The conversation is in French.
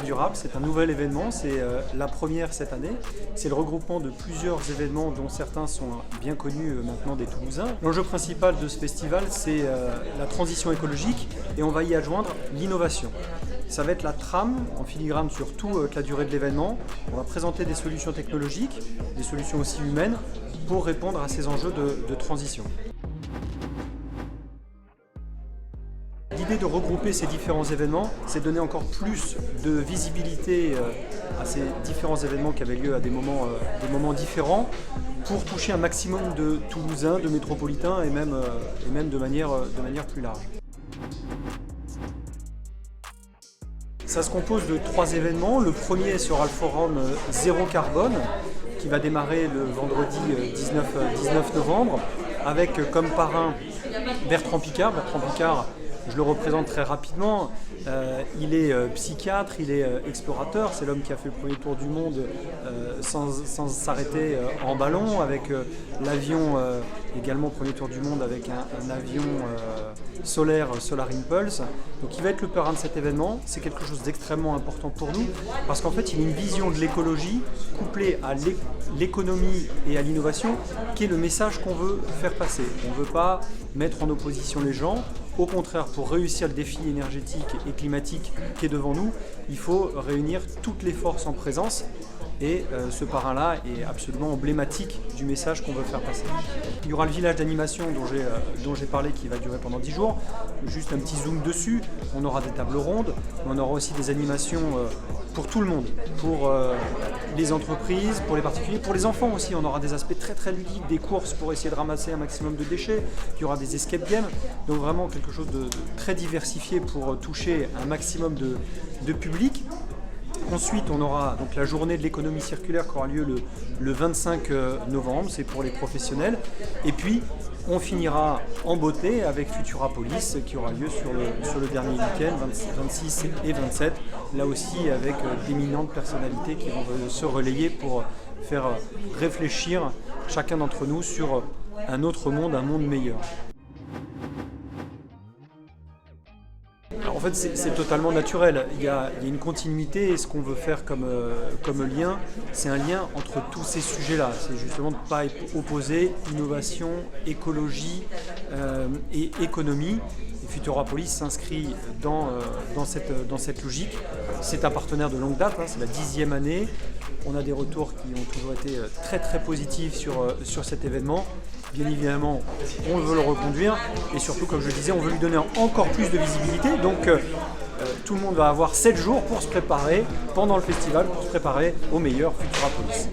durable. C'est un nouvel événement, c'est la première cette année. C'est le regroupement de plusieurs événements dont certains sont bien connus maintenant des Toulousains. L'enjeu principal de ce festival, c'est la transition écologique et on va y adjoindre l'innovation. Ça va être la trame en filigrane sur toute la durée de l'événement. On va présenter des solutions technologiques, des solutions aussi humaines pour répondre à ces enjeux de transition. L'idée de regrouper ces différents événements, c'est donner encore plus de visibilité à ces différents événements qui avaient lieu à des moments différents pour toucher un maximum de Toulousains, de métropolitains et même de manière plus large. Ça se compose de 3 événements. Le premier sera le forum Zéro Carbone qui va démarrer le vendredi 19 novembre avec comme parrain Bertrand Piccard. Bertrand Piccard, je le représente très rapidement. Il est psychiatre, il est explorateur. C'est l'homme qui a fait le premier tour du monde sans s'arrêter en ballon, avec l'avion également premier tour du monde avec un avion solaire Solar Impulse. Donc il va être le parrain de cet événement. C'est quelque chose d'extrêmement important pour nous parce qu'en fait il a une vision de l'écologie couplée à l'économie et à l'innovation qui est le message qu'on veut faire passer. On ne veut pas mettre en opposition les gens. Au contraire, pour réussir le défi énergétique et climatique qui est devant nous, il faut réunir toutes les forces en présence et ce parrain-là est absolument emblématique du message qu'on veut faire passer. Il y aura le village d'animation dont j'ai parlé qui va durer pendant 10 jours. Juste un petit zoom dessus, on aura des tables rondes, mais on aura aussi des animations pour tout le monde, pour les entreprises, pour les particuliers, pour les enfants aussi. On aura des aspects très ludiques, des courses pour essayer de ramasser un maximum de déchets. Il y aura des escape games, donc vraiment quelque chose de très diversifié pour toucher un maximum de public. Ensuite, on aura donc la journée de l'économie circulaire qui aura lieu le 25 novembre, c'est pour les professionnels. Et puis, on finira en beauté avec Futurapolis qui aura lieu sur le dernier week-end, 26 et 27, là aussi avec d'éminentes personnalités qui vont se relayer pour faire réfléchir chacun d'entre nous sur un autre monde, un monde meilleur. Alors en fait, c'est totalement naturel. Il y a une continuité et ce qu'on veut faire comme lien, c'est un lien entre tous ces sujets-là. C'est justement de ne pas opposer innovation, écologie et économie. Et Futurapolis s'inscrit dans cette logique. C'est un partenaire de longue date, hein, c'est la 10e année. On a des retours qui ont toujours été très positifs sur cet événement. Bien évidemment, on veut le reconduire et surtout, comme je le disais, on veut lui donner encore plus de visibilité. Donc, tout le monde va avoir 7 jours pour se préparer pendant le festival, pour se préparer au meilleur Futurapolis.